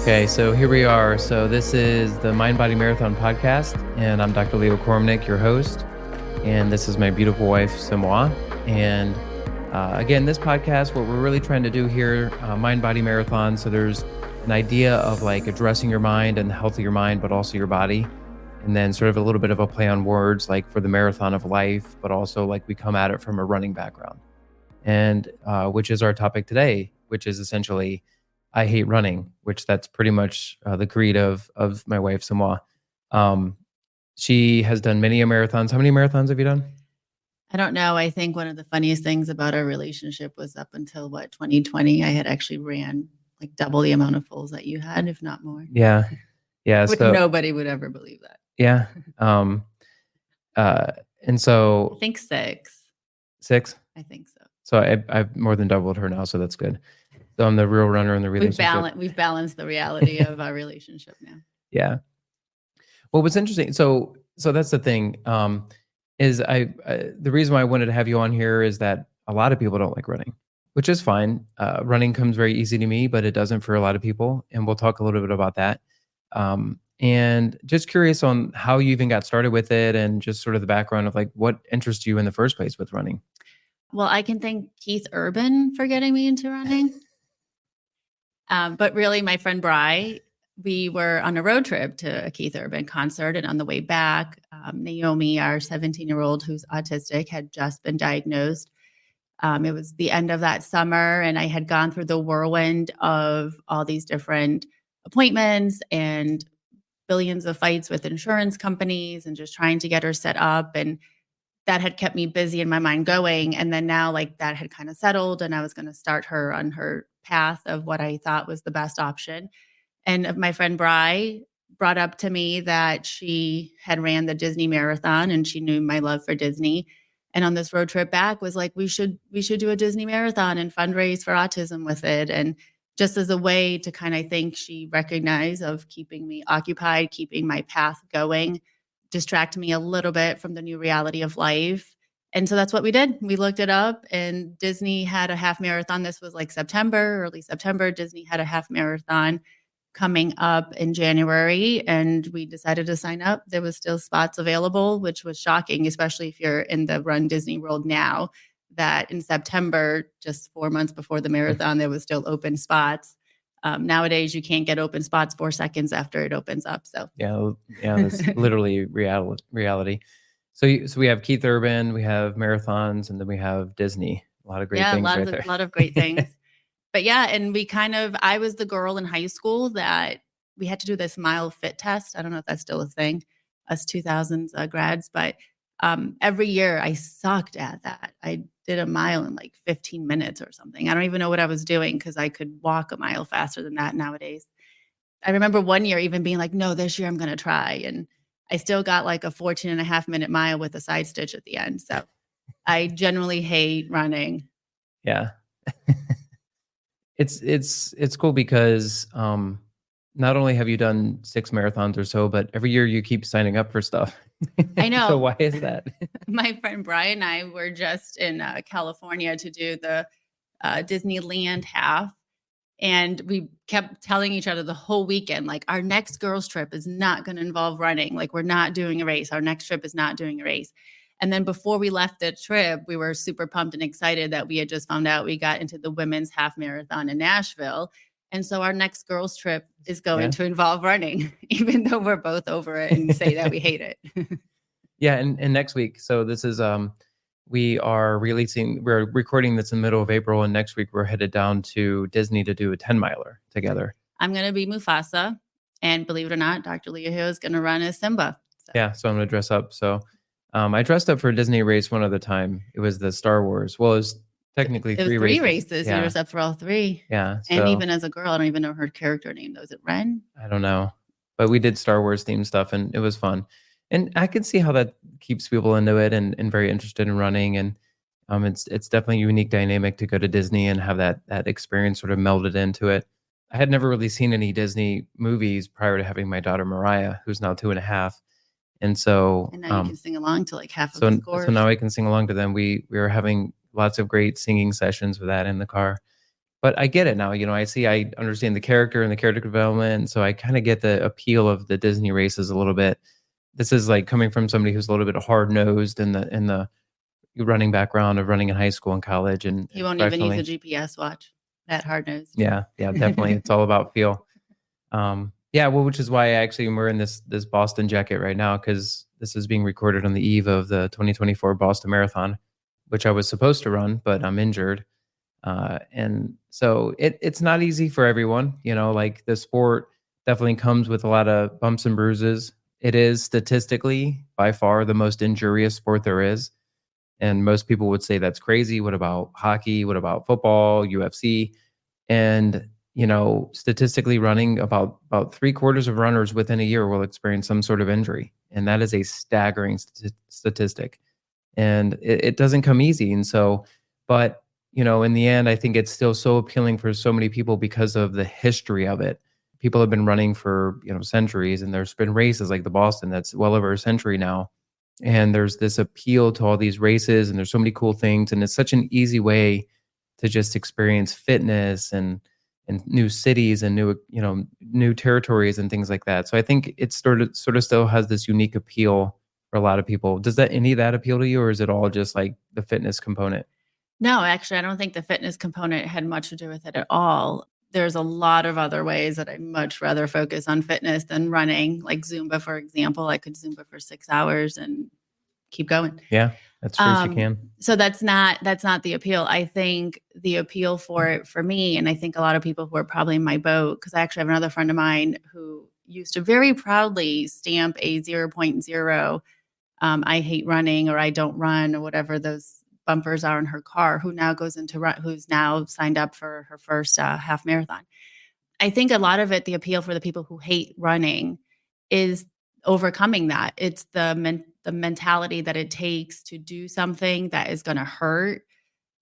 Okay, so here we are. So this is the Mind Body Marathon podcast, and I'm Dr. Samua Kormanik, your host, and this is my beautiful wife, Samua. And again, this podcast, what we're really trying to do here, Mind Body Marathon. So there's an idea of like addressing your mind and the health of your mind, but also your body, and then sort of a little bit of a play on words, like for the marathon of life, but also like we come at it from a running background, and which is our topic today, which is essentially I hate running, which that's pretty much the creed of my wife, Samua. She has done many marathons. How many marathons have you done? I don't know. I think one of the funniest things about our relationship was up until 2020, I had actually ran like double the amount of fulls that you had, if not more. Yeah. So nobody would ever believe that. Yeah. And so I think six. I think so. So I've more than doubled her now, so that's good. So I'm the real runner in the relationship. We've balanced the reality of our relationship now. Yeah. Well, what's interesting, so that's the thing, is the reason why I wanted to have you on here is that a lot of people don't like running, which is fine. Running comes very easy to me, but it doesn't for a lot of people, and we'll talk a little bit about that. And just curious on how you even got started with it, and just sort of the background of like what interested you in the first place with running. Well, I can thank Keith Urban for getting me into running. But really, my friend Bri, we were on a road trip to a Keith Urban concert, and on the way back, Naomi, our 17-year-old who's autistic, had just been diagnosed. It was the end of that summer, and I had gone through the whirlwind of all these different appointments and billions of fights with insurance companies and just trying to get her set up. And that had kept me busy and my mind going. And then now like that had kind of settled, and I was going to start her on her path of what I thought was the best option. And my friend Bri brought up to me that she had ran the Disney marathon, and she knew my love for Disney. And on this road trip back was like, we should do a Disney marathon and fundraise for autism with it. And just as a way to kind of think she recognized of keeping me occupied, keeping my path going, distract me a little bit from the new reality of life. And so that's what we did. We looked it up, and Disney had a half marathon. This was like early September. Disney had a half marathon coming up in January, and we decided to sign up. There was still spots available, which was shocking, especially if you're in the Run Disney world now, that in September, just 4 months before the marathon, there was still open spots. Nowadays, you can't get open spots 4 seconds after it opens up. So yeah, that's literally reality. So we have Keith Urban, we have marathons, and then we have Disney. A lot of great things right there. A lot of great things. But yeah, and I was the girl in high school that we had to do this mile fit test. I don't know if that's still a thing, us 2000s grads, but every year I sucked at that. I did a mile in like 15 minutes or something. I don't even know what I was doing because I could walk a mile faster than that nowadays. I remember one year even being like, no, this year I'm going to try. And I still got like a 14.5-minute mile with a side stitch at the end. So I generally hate running. Yeah. It's cool because not only have you done 6 marathons or so, but every year you keep signing up for stuff. I know. So why is that? My friend Brian and I were just in California to do the Disneyland half. And we kept telling each other the whole weekend, like, our next girls' trip is not going to involve running. Like, we're not doing a race. Our next trip is not doing a race. And then before we left the trip, we were super pumped and excited that we had just found out we got into the women's half marathon in Nashville. And so our next girls' trip is going to involve running, even though we're both over it and say that we hate it. Yeah. And next week. So this is, we're recording this in the middle of April, and next week we're headed down to Disney to do a 10-miler together. I'm going to be Mufasa, and believe it or not, Dr. Leahill is going to run as Simba. So. Yeah, so I'm going to dress up. So I dressed up for a Disney race one other time. It was the Star Wars. Well, it was technically three races. Yeah. You dressed up for all 3. Yeah. So, and even as a girl, I don't even know her character name. Was it Ren? I don't know. But we did Star Wars themed stuff, and it was fun. And I can see how that keeps people into it and very interested in running. And it's definitely a unique dynamic to go to Disney and have that experience sort of melded into it. I had never really seen any Disney movies prior to having my daughter Mariah, who's now 2.5. And so now you can sing along to like half of the scores. So now I can sing along to them. We were having lots of great singing sessions with that in the car. But I get it now. I understand the character and the character development. So I kind of get the appeal of the Disney races a little bit. This is like coming from somebody who's a little bit hard nosed in the running background of running in high school and college He and won't even use a professionally. GPS watch. That hard nosed. Yeah, yeah, definitely. It's all about feel. Yeah, well, which is why I actually am wearing this Boston jacket right now because this is being recorded on the eve of the 2024 Boston Marathon, which I was supposed to run, but I'm injured. And so it's not easy for everyone. Like the sport definitely comes with a lot of bumps and bruises. It is statistically by far the most injurious sport there is. And most people would say that's crazy. What about hockey? What about football, UFC? And statistically running about three-quarters of runners within a year will experience some sort of injury. And that is a staggering statistic. And it doesn't come easy. And so, but in the end, I think it's still so appealing for so many people because of the history of it. People have been running for centuries, and there's been races like the Boston that's well over a century now. And there's this appeal to all these races, and there's so many cool things, and it's such an easy way to just experience fitness and new cities and new territories and things like that. So I think it sort of still has this unique appeal for a lot of people. Does that any of that appeal to you, or is it all just like the fitness component? No, actually, I don't think the fitness component had much to do with it at all. There's a lot of other ways that I much rather focus on fitness than running, like Zumba, for example. I could Zumba for 6 hours and keep going. Yeah, that's true. She can. So that's not the appeal. I think the appeal for it for me, and I think a lot of people who are probably in my boat, because I actually have another friend of mine who used to very proudly stamp a 0.0, I hate running, or I don't run, or whatever those bumpers are in her car, who now goes into run, who's now signed up for her first half marathon. I think a lot of it, the appeal for the people who hate running is overcoming that. It's the mentality that it takes to do something that is going to hurt,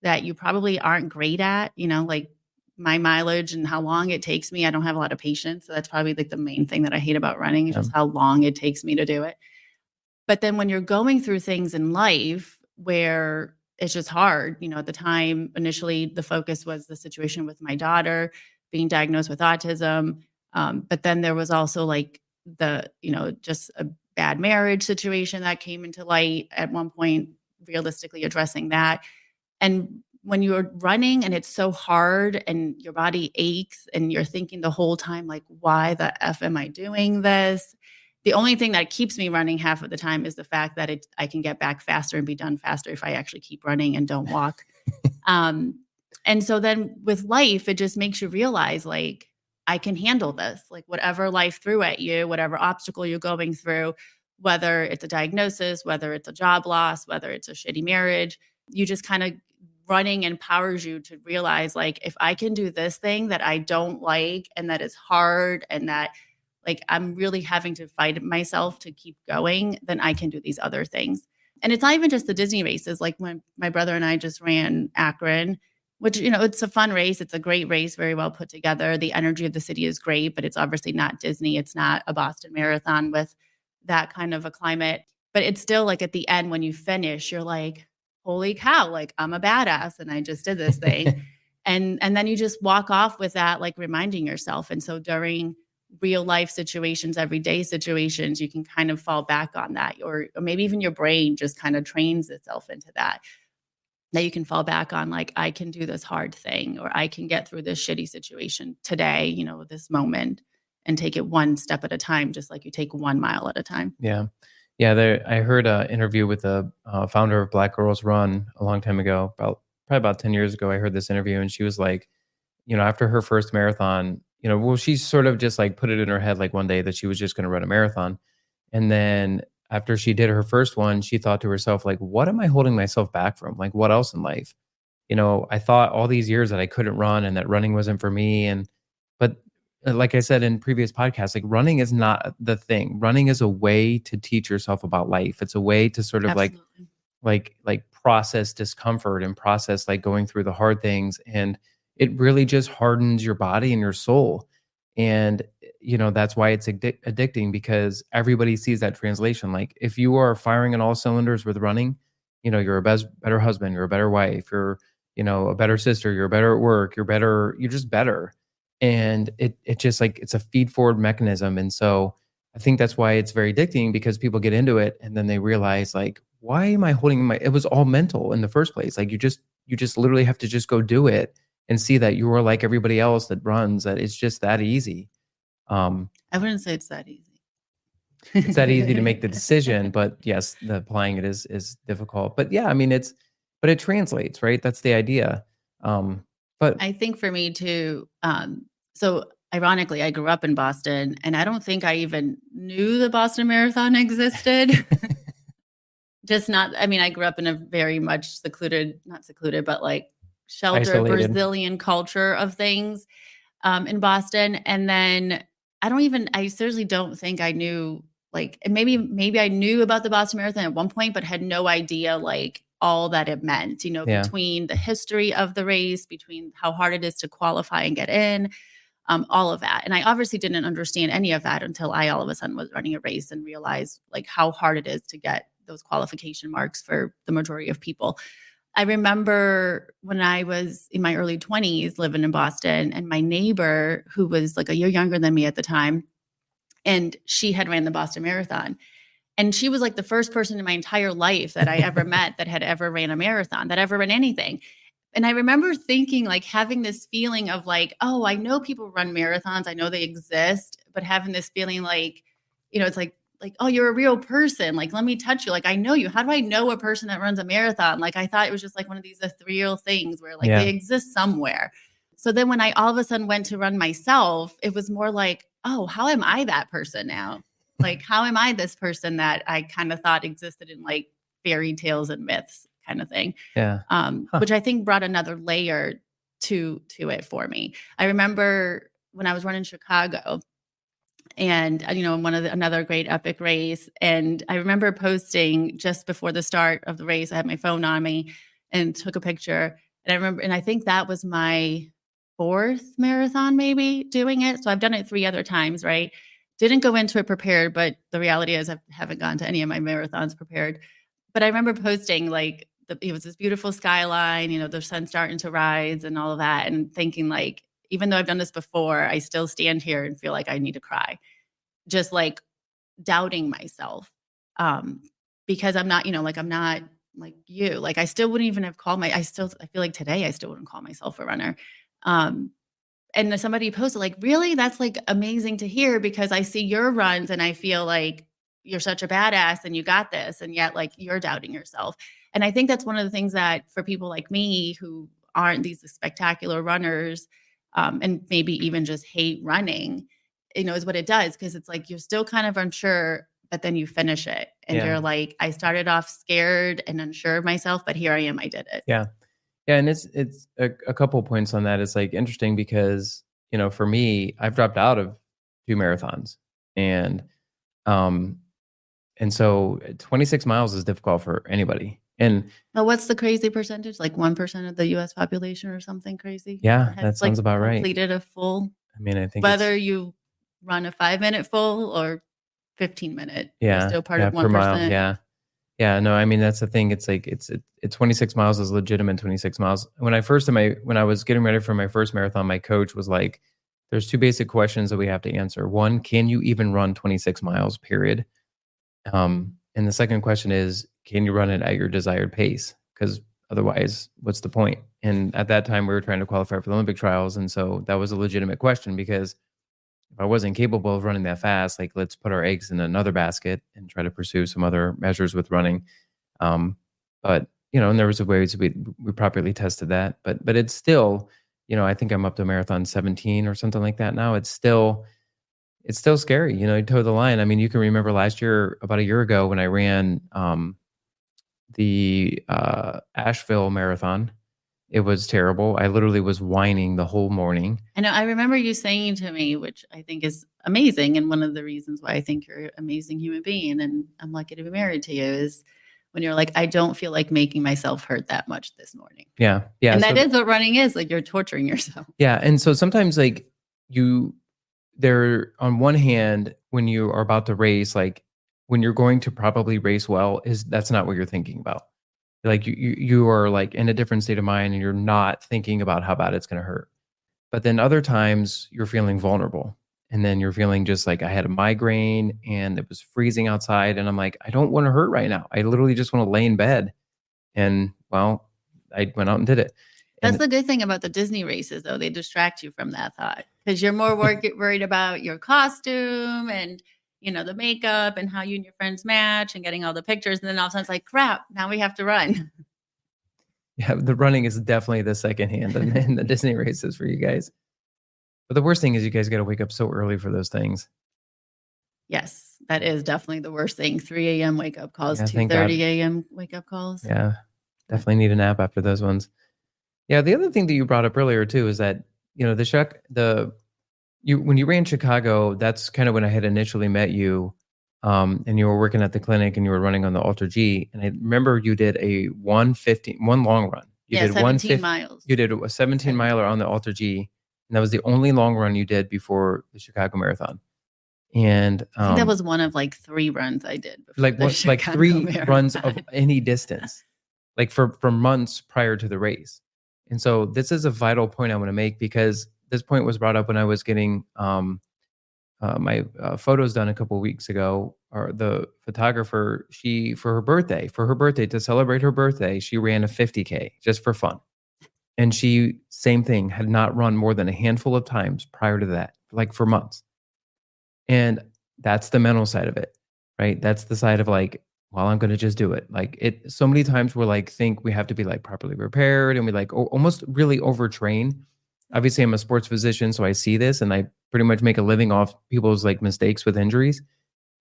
that you probably aren't great at, like my mileage and how long it takes me. I don't have a lot of patience. So that's probably like the main thing that I hate about running is just how long it takes me to do it. But then when you're going through things in life where it's just hard, at the time, initially, the focus was the situation with my daughter being diagnosed with autism. But then there was also like just a bad marriage situation that came into light at one point, realistically addressing that. And when you're running and it's so hard and your body aches and you're thinking the whole time, like, why the F am I doing this? The only thing that keeps me running half of the time is the fact that I can get back faster and be done faster if I actually keep running and don't walk. And so then with life, it just makes you realize, like, I can handle this, like whatever life threw at you, whatever obstacle you're going through, whether it's a diagnosis, whether it's a job loss, whether it's a shitty marriage, you just kind of running empowers you to realize, like, if I can do this thing that I don't like and that is hard and that like I'm really having to fight myself to keep going, then I can do these other things. And it's not even just the Disney races. Like when my brother and I just ran Akron, which, it's a fun race. It's a great race, very well put together. The energy of the city is great, but it's obviously not Disney. It's not a Boston Marathon with that kind of a climate. But it's still like at the end when you finish, you're like, holy cow, like I'm a badass and I just did this thing. And then you just walk off with that, like reminding yourself. And so during real life situations, everyday situations, you can kind of fall back on that, or maybe even your brain just kind of trains itself into that you can fall back on, like, I can do this hard thing, or I can get through this shitty situation today, this moment, and take it one step at a time, just like you take 1 mile at a time. Yeah. Yeah. I heard an interview with the founder of Black Girls Run a long time ago, probably about 10 years ago. I heard this interview and she was like, after her first marathon, well, she sort of just like put it in her head like one day that she was just going to run a marathon. And then after she did her first one, she thought to herself, like, what am I holding myself back from? Like, what else in life? I thought all these years that I couldn't run and that running wasn't for me. But like I said in previous podcasts, like running is not the thing. Running is a way to teach yourself about life. It's a way to sort of Absolutely. like process discomfort and process like going through the hard things. And it really just hardens your body and your soul. And that's why it's addicting, because everybody sees that translation. Like if you are firing on all cylinders with running, you're a better husband, you're a better wife, a better sister, you're better at work, you're just better. And it just like, it's a feed forward mechanism. And so I think that's why it's very addicting, because people get into it and then they realize like, why am I holding it was all mental in the first place. Like you just literally have to just go do it and see that you are like everybody else that runs, that it's just that easy. I wouldn't say it's that easy. It's that easy to make the decision, but yes, the applying it is difficult. But yeah, I mean, but it translates, right? That's the idea. But I think for me too, so ironically, I grew up in Boston, and I don't think I even knew the Boston Marathon existed. Just not, I mean, I grew up in a very much secluded, not secluded, but like sheltered isolated. Brazilian culture of things in Boston. And then I seriously don't think I knew, like, and maybe I knew about the Boston Marathon at one point, but had no idea like all that it meant, Yeah. between the history of the race, between how hard it is to qualify and get in, all of that. And I obviously didn't understand any of that until I all of a sudden was running a race and realized like how hard it is to get those qualification marks for the majority of people. I remember when I was in my early 20s living in Boston, and my neighbor, who was like a year younger than me at the time, and she had ran the Boston Marathon. And she was like the first person in my entire life that I ever met that had ever ran a marathon, that ever ran anything. And I remember thinking, like, having this feeling of like, oh, I know people run marathons, I know they exist, but having this feeling like, it's like, oh, you're a real person. Like, let me touch you. Like, I know you. How do I know a person that runs a marathon? Like, I thought it was just like one of these ethereal things where like they exist somewhere. So then when I all of a sudden went to run myself, it was more like, oh, how am I that person now? Like, how am I this person that I kind of thought existed in like fairy tales and myths kind of thing? Yeah. Which I think brought another layer to it for me. I remember when I was running Chicago, and another great epic race, and I remember posting just before the start of the race. I had my phone on me and took a picture, and I think that was my fourth marathon maybe doing it. So I've done it 3 other times, right? Didn't go into it prepared, but the reality is I haven't gone to any of my marathons prepared. But I remember posting like it was this beautiful skyline, the sun starting to rise and all of that, and thinking like, even though I've done this before, I still stand here and feel like I need to cry, just like doubting myself, because I'm not, like I'm not like you. Like I still wouldn't even have called I feel like today I still wouldn't call myself a runner. And then somebody posted like, really, that's like amazing to hear, because I see your runs and I feel like you're such a badass and you got this, and yet like you're doubting yourself. And I think that's one of the things that for people like me who aren't these spectacular runners, and maybe even just hate running, is what it does, because it's like you're still kind of unsure, but then you finish it and you're like, I started off scared and unsure of myself, but here I am, I did it. Yeah. Yeah, and it's a couple points on that. It's like interesting because, for me, I've dropped out of 2 marathons, and so 26 miles is difficult for anybody. And Well, what's the crazy percentage? Like 1% of the US population or something crazy? yeah, Has that sounds about right. completed a full, I mean, I think whether you run a 5-minute full or 15-minute, you're yeah, still part yeah, of per mile, 1%. yeah. Yeah, no, I mean, that's the thing. It's like, it's 26 miles is legitimate 26 miles. When I was getting ready for my first marathon, my coach was like, there's 2 basic questions that we have to answer. One, can you even run 26 miles, period? And the second question is, can you run it at your desired pace? Because otherwise, what's the point? And at that time, we were trying to qualify for the Olympic trials. And so that was a legitimate question, because if I wasn't capable of running that fast, like, let's put our eggs in another basket and try to pursue some other measures with running. But, and there was a ways we properly tested that, but it's still, I think I'm up to marathon 17 or something like that now. It's still scary, you toe the line. I mean, you can remember last year, about a year ago, when I ran the Asheville Marathon. It was terrible. I literally was whining the whole morning. I know. I remember you saying to me, which I think is amazing, and one of the reasons why I think you're an amazing human being and I'm lucky to be married to you, is when you're like, I don't feel like making myself hurt that much this morning. Yeah. Yeah. And that is what running is. Like, you're torturing yourself. Yeah. And so sometimes, like, there, on one hand, when you are about to race, like when you're going to probably race well, that's not what you're thinking about. Like you are like in a different state of mind and you're not thinking about how bad it's going to hurt. But then other times you're feeling vulnerable. And then you're feeling just like I had a migraine and it was freezing outside. And I'm like, I don't want to hurt right now. I literally just want to lay in bed. And well, I went out and did it. That's And the good thing about the Disney races, though. They distract you from that thought because you're more worried about your costume and, the makeup and how you and your friends match and getting all the pictures. And then all of a sudden it's like, crap, now we have to run. yeah, the running is definitely the second hand in the Disney races for you guys. But the worst thing is you guys got to wake up so early for those things. Yes, that is definitely the worst thing. 3 a.m. wake up calls, Yeah, thank God. 2:30 a.m. wake up calls. Yeah, definitely need a nap after those ones. Yeah, the other thing that you brought up earlier too is that when you ran Chicago, that's kind of when I had initially met you, and you were working at the clinic and you were running on the Ultra G, and I remember you did a 1 long run. You Yeah, did 17 miles. You did a 17 miler on the Ultra G, and that was the only long run you did before the Chicago Marathon. And I think that was one of like 3 runs I did before like the what, like Chicago 3 Marathon. runs of any distance, like for months prior to the race. And so this is a vital point I want to make because this point was brought up when I was getting my photos done a couple of weeks ago. Or the photographer, for her birthday to celebrate her birthday, she ran a 50K just for fun. And she, same thing, had not run more than a handful of times prior to that, like for months. And that's the mental side of it, right? That's the side of like, well, I'm going to just do it. Like it, so many times we're like, think we have to be like properly prepared and we like almost really overtrain. Obviously, I'm a sports physician, so I see this and I pretty much make a living off people's like mistakes with injuries.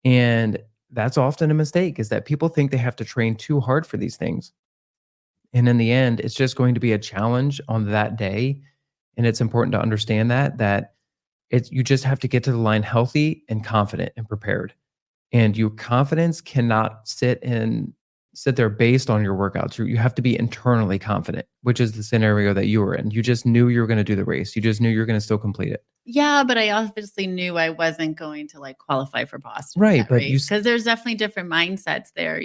And that's often a mistake is that people think they have to train too hard for these things. And in the end, it's just going to be a challenge on that day. And it's important to understand that you just have to get to the line healthy and confident and prepared. And your confidence cannot sit there based on your workouts. You have to be internally confident, which is the scenario that you were in. You just knew you were going to do the race. You just knew you were going to still complete it. Yeah, but I obviously knew I wasn't going to like qualify for Boston. Right, but because there's definitely different mindsets there,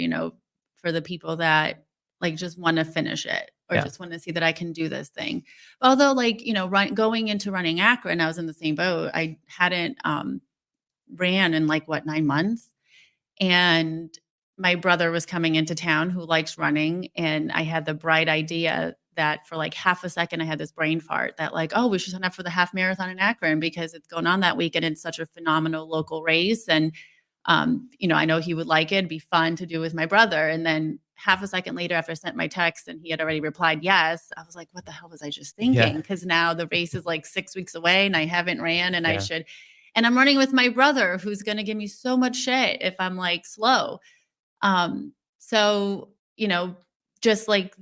for the people that like just want to finish it or just want to see that I can do this thing. Although like, going into running Akron, I was in the same boat. I hadn't ran in like 9 months. And my brother was coming into town who likes running. And I had the bright idea that for like half a second, I had this brain fart that like, oh, we should sign up for the half marathon in Akron because it's going on that week. And it's such a phenomenal local race. And, I know he would like it. It'd be fun to do with my brother. And then half a second later, after I sent my text and he had already replied yes, I was like, what the hell was I just thinking? Because now the race is like 6 weeks away and I haven't ran and I should. And I'm running with my brother who's going to give me so much shit if I'm like slow. So, just like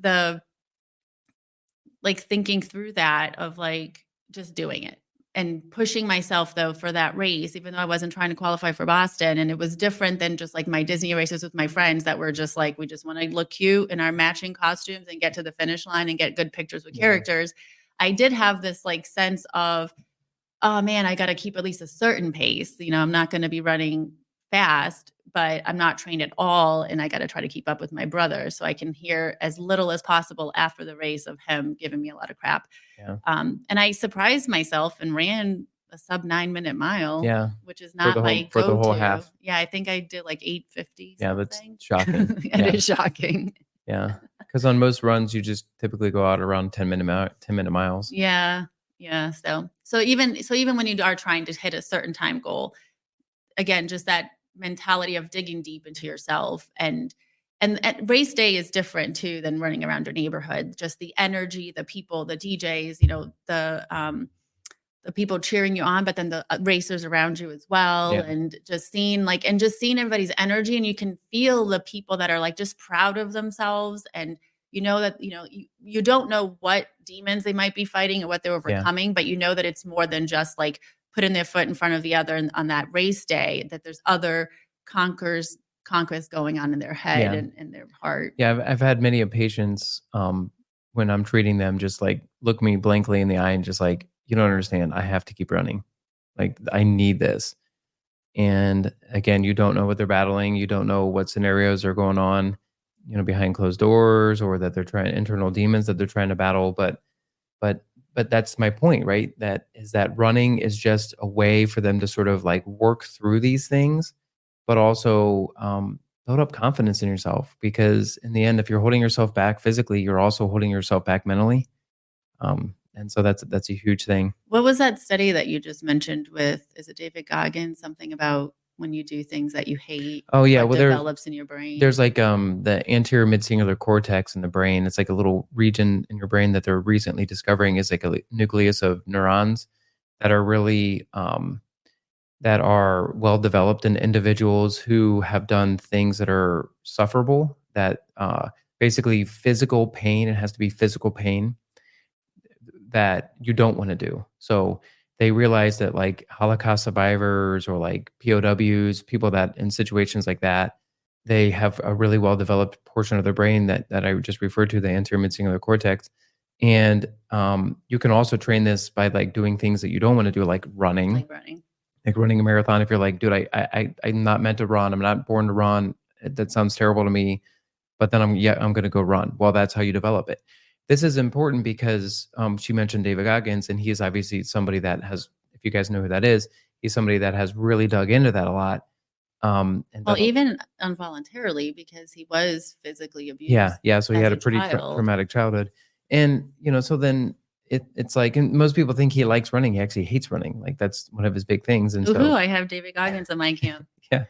thinking through that of like just doing it and pushing myself though for that race, even though I wasn't trying to qualify for Boston. And it was different than just like my Disney races with my friends that were just like, we just want to look cute in our matching costumes and get to the finish line and get good pictures with characters. I did have this like sense of, oh man, I got to keep at least a certain pace. I'm not going to be running fast, but I'm not trained at all. And I got to try to keep up with my brother so I can hear as little as possible after the race of him giving me a lot of crap. Yeah. And I surprised myself and ran a sub 9-minute mile, which is not my go-to. For the whole half. Yeah, I think I did like 8:50. Yeah, that's shocking. It is shocking. Yeah, because on most runs, you just typically go out around 10-minute miles. Yeah. Yeah. So even when you are trying to hit a certain time goal, again, just that mentality of digging deep into yourself and race day is different too than running around your neighborhood. Just the energy, the people, the DJs, the people cheering you on, but then the racers around you as well. Yeah. And just seeing everybody's energy, and you can feel the people that are like just proud of themselves. And that, you don't know what demons they might be fighting or what they're overcoming, but that it's more than just like putting their foot in front of the other on that race day, that there's other conquest going on in their head and in their heart. Yeah. I've had many patients when I'm treating them, just like look me blankly in the eye and just like, you don't understand. I have to keep running. Like I need this. And again, you don't know what they're battling. You don't know what scenarios are going on. behind closed doors, or that they're trying internal demons that they're trying to battle. But but that's my point, right? That running is just a way for them to sort of like work through these things, but also build up confidence in yourself. Because in the end, if you're holding yourself back physically, you're also holding yourself back mentally. And so that's a huge thing. What was that study that you just mentioned with, is it David Goggins? Something about when you do things that you hate, Oh yeah, what well develops in your brain? there's like the anterior midcingular cortex in the brain. It's like a little region in your brain that they're recently discovering is like a nucleus of neurons that are really that are well developed in individuals who have done things that are sufferable. That basically physical pain. It has to be physical pain that you don't want to do. So they realize that like Holocaust survivors or like POWs, people that in situations like that, they have a really well developed portion of their brain that I just referred to, the anterior midcingular cortex. And you can also train this by like doing things that you don't want to do, Like running. like running a marathon. If you're like, dude, I'm not meant to run. I'm not born to run. That sounds terrible to me. But then I'm going to go run. Well, that's how you develop it. This is important because she mentioned David Goggins, and he is obviously somebody that has, if you guys know who that is, he's somebody that has really dug into that a lot. And Well, done even involuntarily, because he was physically yeah, abused yeah. So he as had a a pretty child. traumatic childhood, and so then it's like, and most people think he likes running. He actually hates running. Like that's one of his big things, and Ooh, so I have David Goggins in my camp. yeah.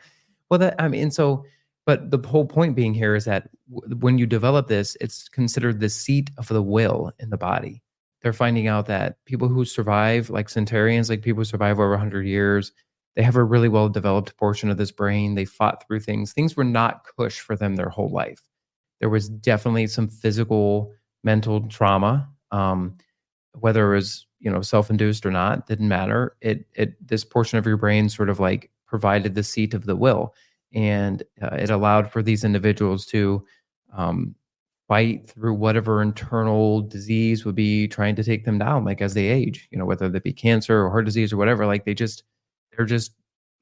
Well, that I mean, so, but the whole point being here is that when you develop this, it's considered the seat of the will in the body. They're finding out that people who survive, like centurions, like people who survive over 100 years, they have a really well developed portion of this brain. They fought through things. Things were not cush for them their whole life. There was definitely some physical, mental trauma. Whether it was self-induced or not, didn't matter. It this portion of your brain sort of like provided the seat of the will, and it allowed for these individuals to um, fight through whatever internal disease would be trying to take them down, like as they age, whether that be cancer or heart disease or whatever. Like they're just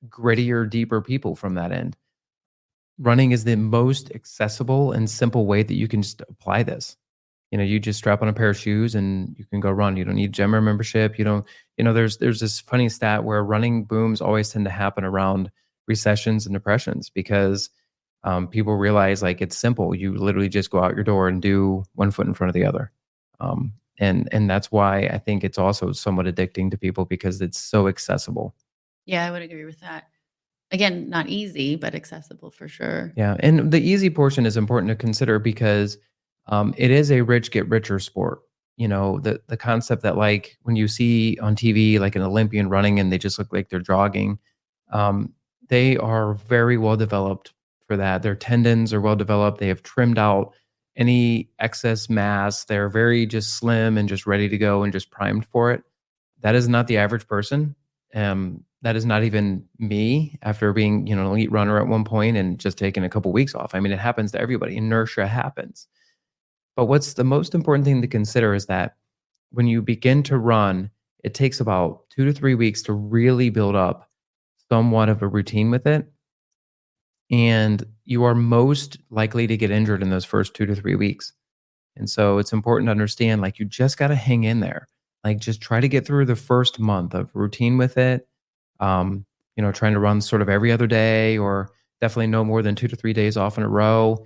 grittier, deeper people from that end. Running is the most accessible and simple way that you can just apply this. You just strap on a pair of shoes and you can go run. You don't need gym or membership. You don't, there's this funny stat where running booms always tend to happen around recessions and depressions because people realize like it's simple. You literally just go out your door and do one foot in front of the other. And that's why I think it's also somewhat addicting to people because it's so accessible. Yeah, I would agree with that. Again, not easy, but accessible for sure. Yeah, and the easy portion is important to consider because it is a rich get richer sport. The concept that like when you see on TV like an Olympian running and they just look like they're jogging, um, they are very well developed for that. Their tendons are well developed. They have trimmed out any excess mass. They're very just slim and just ready to go and just primed for it. That is not the average person. That is not even me after being, an elite runner at one point and just taking a couple weeks off. I mean, it happens to everybody. Inertia happens. But what's the most important thing to consider is that when you begin to run, it takes about 2 to 3 weeks to really build up somewhat of a routine with it. And you are most likely to get injured in those first 2 to 3 weeks. And so it's important to understand like you just got to hang in there. Like just try to get through the first month of routine with it. Trying to run sort of every other day or definitely no more than 2 to 3 days off in a row.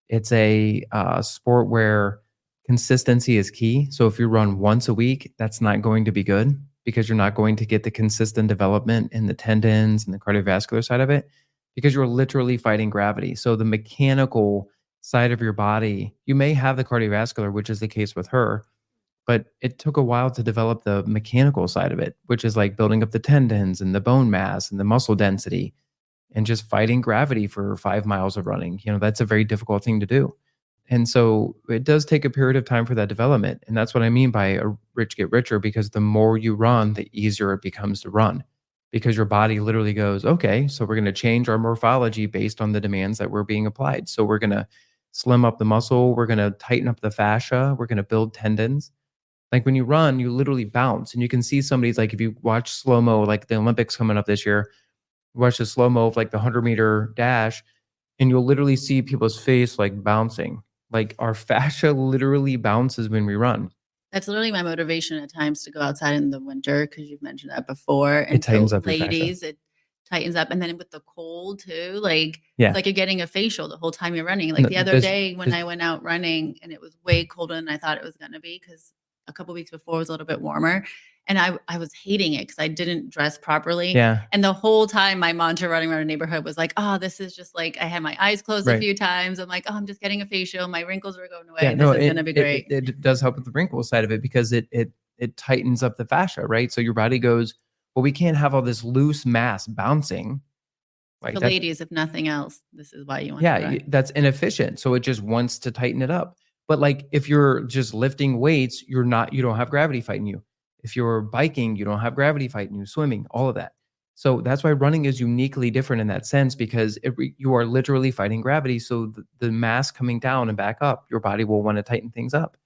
It's a sport where consistency is key. So if you run once a week, that's not going to be good because you're not going to get the consistent development in the tendons and the cardiovascular side of it because you're literally fighting gravity. So the mechanical side of your body, you may have the cardiovascular, which is the case with her, but it took a while to develop the mechanical side of it, which is like building up the tendons and the bone mass and the muscle density and just fighting gravity for 5 miles of running. That's a very difficult thing to do. And so it does take a period of time for that development. And that's what I mean by a rich get richer, because the more you run, the easier it becomes to run because your body literally goes, okay, so we're going to change our morphology based on the demands that were being applied. So we're going to slim up the muscle. We're going to tighten up the fascia. We're going to build tendons. Like when you run, you literally bounce and you can see somebody's like, if you watch slow-mo, like the Olympics coming up this year, watch the slow-mo of like the 100-meter dash, and you'll literally see people's face like bouncing. Like our fascia literally bounces when we run. That's literally my motivation at times to go outside in the winter, because you've mentioned that before. And It tightens so up your fascia. ladies, it tightens up. And then with the cold too, like Yeah. it's like you're getting a facial the whole time you're running. Like the other day when I went out running and it was way colder than I thought it was going to be, because a couple weeks before it was a little bit warmer. And I was hating it because I didn't dress properly. Yeah. And the whole time my mantra running around the neighborhood was like, oh, this is just like, I had my eyes closed a few times. I'm like, oh, I'm just getting a facial. My wrinkles are going away. Yeah, This is going to be great. It does help with the wrinkle side of it, because it tightens up the fascia, right? So your body goes, well, we can't have all this loose mass bouncing. Like, for ladies, if nothing else, this is why you want to run. That's inefficient. So it just wants to tighten it up. But like if you're just lifting weights, you don't have gravity fighting you. If you're biking, you don't have gravity fighting you, swimming, all of that. So that's why running is uniquely different in that sense, because you are literally fighting gravity. So the mass coming down and back up, your body will want to tighten things up.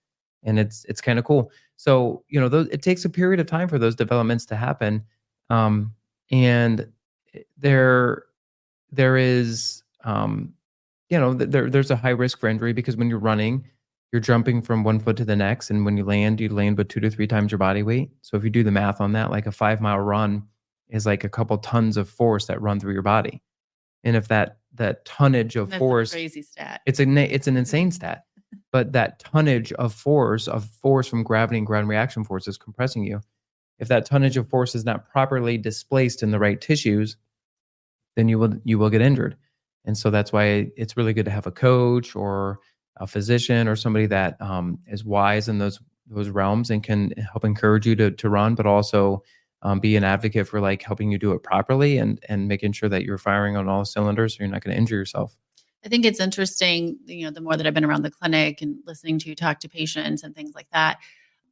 And it's kind of cool. So, it takes a period of time for those developments to happen. And there is, there's a high risk for injury, because when you're running, you're jumping from one foot to the next. And when you land with 2 to 3 times your body weight. So if you do the math on that, like a 5-mile run is like a couple tons of force that run through your body. And if that tonnage of force, a crazy stat. It's an insane stat. But that tonnage of force from gravity and ground reaction force is compressing you. If that tonnage of force is not properly displaced in the right tissues, then you will get injured. And so that's why it's really good to have a coach or a physician or somebody that is wise in those realms and can help encourage you to run, but also be an advocate for like helping you do it properly and making sure that you're firing on all cylinders so you're not going to injure yourself. I think it's interesting, the more that I've been around the clinic and listening to you talk to patients and things like that,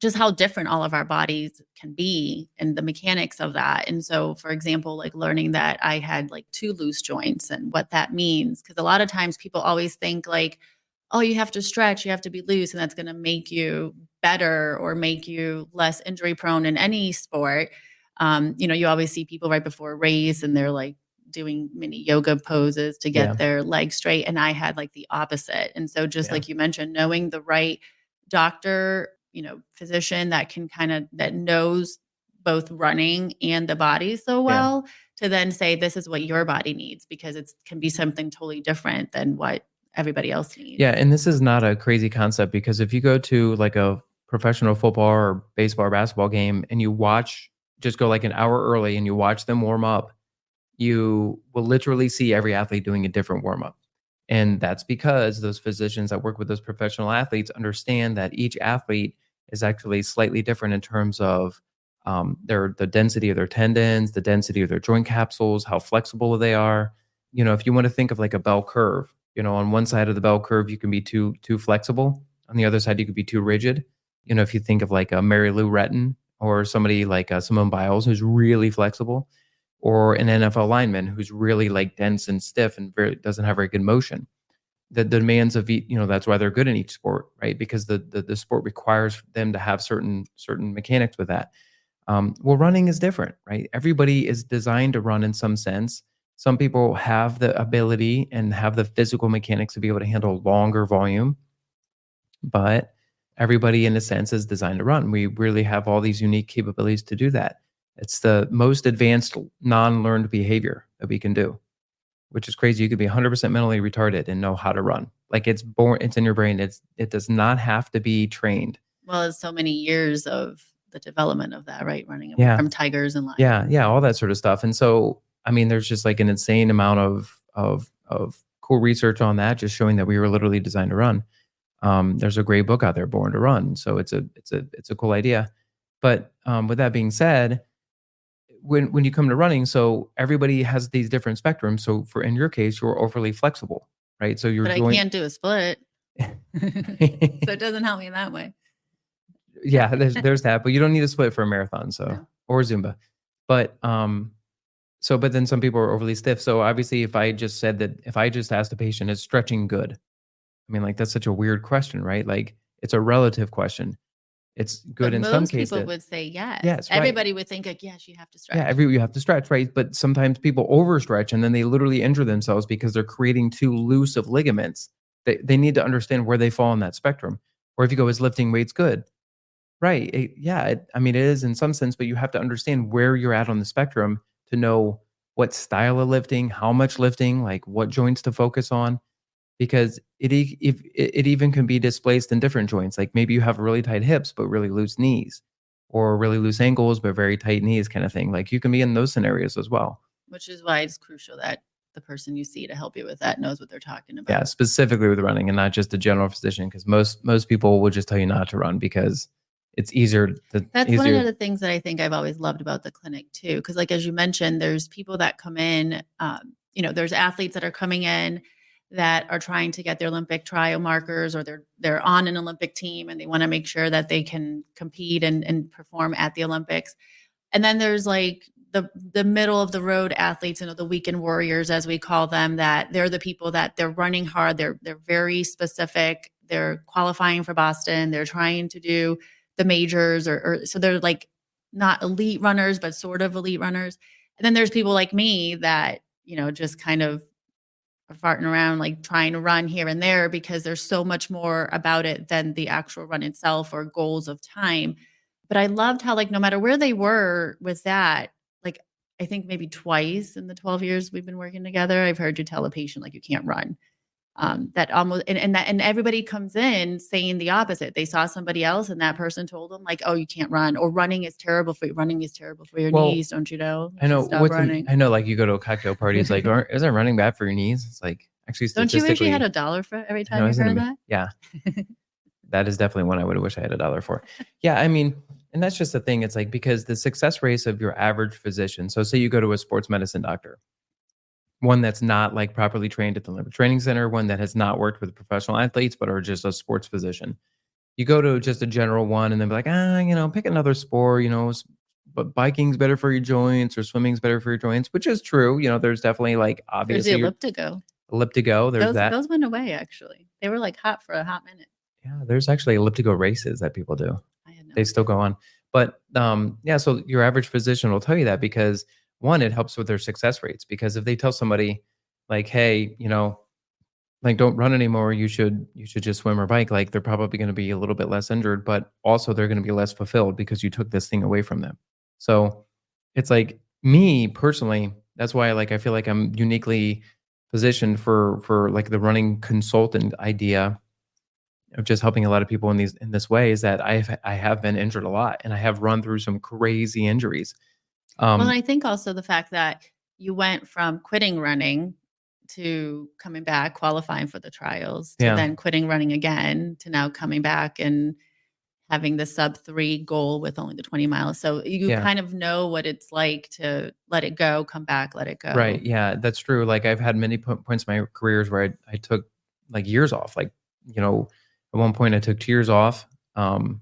just how different all of our bodies can be and the mechanics of that. And so, for example, like learning that I had like 2 loose joints and what that means. Because a lot of times people always think like, oh, you have to stretch, you have to be loose, and that's going to make you better or make you less injury prone in any sport. You always see people right before a race and they're like doing mini yoga poses to get their legs straight. And I had like the opposite. And so just like you mentioned, knowing the right doctor, physician that can that knows both running and the body so well to then say, this is what your body needs, because it can be something totally different than what everybody else needs. Yeah. And this is not a crazy concept, because if you go to like a professional football or baseball or basketball game and you just go like an hour early and you watch them warm up, you will literally see every athlete doing a different warm up. And that's because those physicians that work with those professional athletes understand that each athlete is actually slightly different in terms of the density of their tendons, the density of their joint capsules, how flexible they are. If you want to think of like a bell curve, on one side of the bell curve, you can be too flexible. On the other side, you could be too rigid. If you think of like a Mary Lou Retton or somebody like Simone Biles, who's really flexible, or an NFL lineman who's really like dense and stiff and doesn't have very good motion. The demands of that's why they're good in each sport, right? Because the sport requires them to have certain mechanics with that. Well, running is different, right? Everybody is designed to run in some sense. Some people have the ability and have the physical mechanics to be able to handle longer volume, but everybody in a sense is designed to run. We really have all these unique capabilities to do that. It's the most advanced non-learned behavior that we can do, which is crazy. You could be 100% mentally retarded and know how to run. Like it's in your brain. It does not have to be trained. Well, it's so many years of the development of that, right? Running away from tigers and lions. Yeah, all that sort of stuff. And so, I mean, there's just like an insane amount of cool research on that, just showing that we were literally designed to run. There's a great book out there, Born to Run. So it's a cool idea. But with that being said, when you come to running, so everybody has these different spectrums. So in your case, you're overly flexible, right? So I can't do a split. So it doesn't help me in that way. Yeah, there's that, but you don't need a split for a marathon, or Zumba. But but then some people are overly stiff. So obviously if I just asked a patient, is stretching good? I mean, like that's such a weird question, right? Like it's a relative question. It's good But in some most people cases. would say yes. Yes, right. Everybody would think like, yes, you have to stretch. Yeah, you have to stretch, right? But sometimes people overstretch and then they literally injure themselves because they're creating too loose of ligaments. They need to understand where they fall on that spectrum. Or if you go, is lifting weights good? Right. I mean, it is in some sense, but you have to understand where you're at on the spectrum to know what style of lifting, how much lifting, like what joints to focus on, because it even can be displaced in different joints. Like maybe you have really tight hips, but really loose knees, or really loose ankles, but very tight knees kind of thing. Like you can be in those scenarios as well. Which is why it's crucial that the person you see to help you with that knows what they're talking about. Yeah, specifically with running and not just a general physician, because most people will just tell you not to run because it's easier. That's one of the things that I think I've always loved about the clinic too. Cause like, as you mentioned, there's people that come in, there's athletes that are coming in that are trying to get their Olympic trial markers, or they're on an Olympic team and they want to make sure that they can compete and perform at the Olympics. And then there's like the middle of the road athletes, the weekend warriors, as we call them, that they're the people that they're running hard. They're very specific. They're qualifying for Boston. They're trying to do the majors, or so they're like not elite runners, but sort of elite runners. And then there's people like me that, just kind of are farting around, like trying to run here and there, because there's so much more about it than the actual run itself or goals of time. But I loved how, like, no matter where they were with that, like, I think maybe twice in the 12 years we've been working together, I've heard you tell a patient, like, you can't run. That almost, and everybody comes in saying the opposite. They saw somebody else and that person told them, like, oh, you can't run, or running is terrible for you. Running is terrible for your knees. Don't you know? I know. Stop running. I know, like you go to a cocktail party, it's like, isn't running bad for your knees? It's like, actually, Don't you wish you statistically, had $1 for every time you heard that? Yeah. That is definitely one I would wish I had $1 for. Yeah, I mean, and that's just the thing. It's like, because the success rates of your average physician. So say you go to a sports medicine doctor, one that's not like properly trained at the Olympic Training Center, one that has not worked with professional athletes, but are just a sports physician. You go to just a general one and then be like, pick another sport, but biking's better for your joints or swimming's better for your joints, which is true. There's definitely like obviously There's the elliptigo. There's that. Those went away, actually. They were like hot for a hot minute. Yeah, there's actually elliptigo races that people do. They idea. still go on. But so your average physician will tell you that because, one, it helps with their success rates. Because if they tell somebody like, hey, like, don't run anymore, you should just swim or bike, like, they're probably going to be a little bit less injured, but also they're going to be less fulfilled because you took this thing away from them. So it's like, me personally, that's why I feel like I'm uniquely positioned for like the running consultant idea of just helping a lot of people in this way, is that I have been injured a lot and I have run through some crazy injuries. Well, I think also the fact that you went from quitting running to coming back, qualifying for the trials, to then quitting running again, to now coming back and having the sub-3 goal with only the 20 miles. So you kind of know what it's like to let it go, come back, let it go. Right. Yeah, that's true. Like, I've had many points in my careers where I took like years off. Like, at one point I took 2 years off. And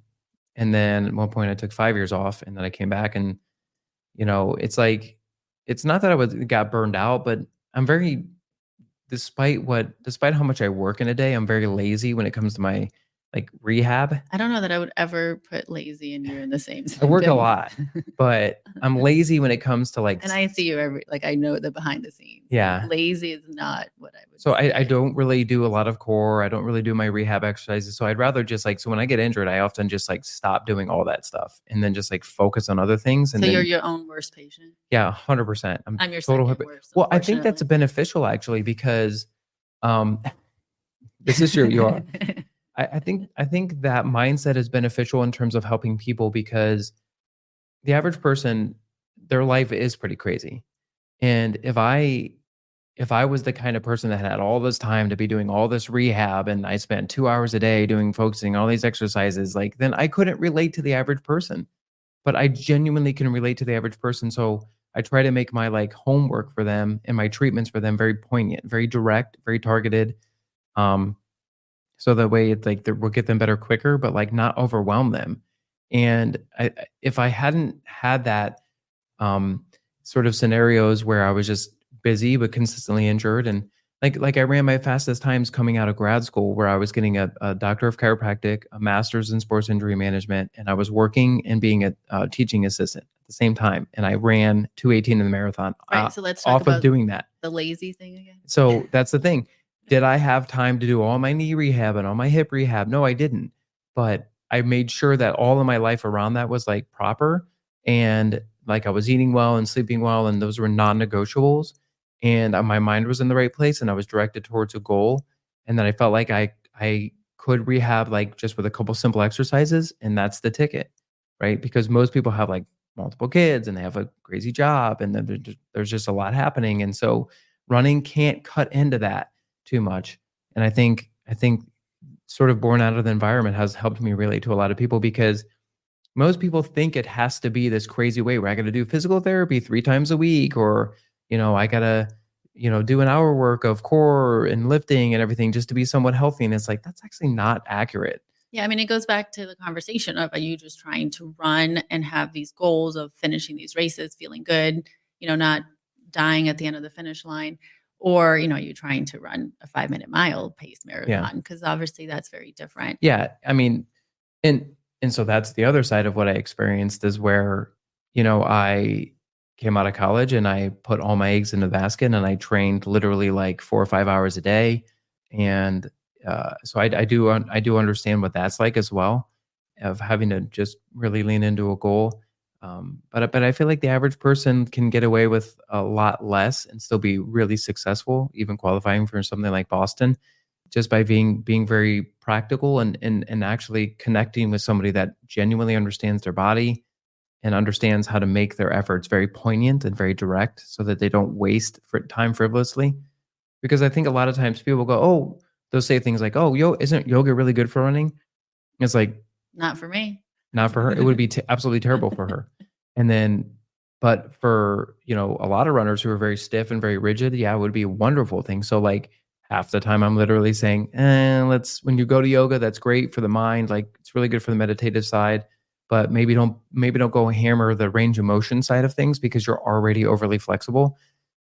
then at one point I took 5 years off, and then I came back, and, it's like, it's not that I got burned out, but I'm very, despite how much I work in a day, I'm very lazy when it comes to my like rehab. I don't know that I would ever put lazy and you in the same sentence. I work a lot, but I'm lazy when it comes to like. And I see you I know the behind the scenes. Yeah. Like, lazy is not what I would. So I don't really do a lot of core. I don't really do my rehab exercises. So I'd rather just so when I get injured, I often just stop doing all that stuff and then just focus on other things. And so you're your own worst patient? Yeah, 100%. I'm your total worst. Well, I think that's beneficial actually, because this is true. You are. I think that mindset is beneficial in terms of helping people, because the average person, their life is pretty crazy. And if I was the kind of person that had all this time to be doing all this rehab, and I spent 2 hours a day focusing on all these exercises, then I couldn't relate to the average person. But I genuinely can relate to the average person. So I try to make my homework for them and my treatments for them very poignant, very direct, very targeted. So that way it's we'll get them better quicker, but not overwhelm them. And if I hadn't had that sort of scenarios where I was just busy but consistently injured, and like I ran my fastest times coming out of grad school where I was getting a doctor of chiropractic, a master's in sports injury management, and I was working and being a teaching assistant at the same time. And I ran 2:18 in the marathon Right. So let's talk off of about doing that. the lazy thing again. So that's the thing. Did I have time to do all my knee rehab and all my hip rehab? No, I didn't. But I made sure that all of my life around that was like proper, and like I was eating well and sleeping well, and those were non-negotiables. And my mind was in the right place, and I was directed towards a goal. And then I felt like I could rehab like just with a couple simple exercises, and that's the ticket, right? Because most people have like multiple kids and they have a crazy job, and then there's just a lot happening, and so running can't cut into that too much. And I think sort of born out of the environment has helped me relate to a lot of people because most people think it has to be this crazy way where I got to do physical therapy 3 times a week, or, I got to, do an hour work of core and lifting and everything just to be somewhat healthy. And it's like, that's actually not accurate. Yeah, I mean, it goes back to the conversation of, are you just trying to run and have these goals of finishing these races, feeling good, not dying at the end of the finish line? Or, are you trying to run a 5-minute mile paced Yeah. marathon? Because obviously that's very different. Yeah. I mean, and so that's the other side of what I experienced is where, I came out of college and I put all my eggs in the basket and I trained literally like 4 or 5 hours a day. And so I do understand what that's like as well, of having to just really lean into a goal. But I feel like the average person can get away with a lot less and still be really successful, even qualifying for something like Boston, just by being very practical and actually connecting with somebody that genuinely understands their body and understands how to make their efforts very poignant and very direct so that they don't waste time frivolously. Because I think a lot of times people go, oh, they'll say things like, oh, isn't yoga really good for running? It's like, Not for me. not for her. It would be absolutely terrible for her. And then, but for, a lot of runners who are very stiff and very rigid, yeah, it would be a wonderful thing. So like half the time I'm literally saying, when you go to yoga, that's great for the mind. Like it's really good for the meditative side, but maybe don't go hammer the range of motion side of things because you're already overly flexible.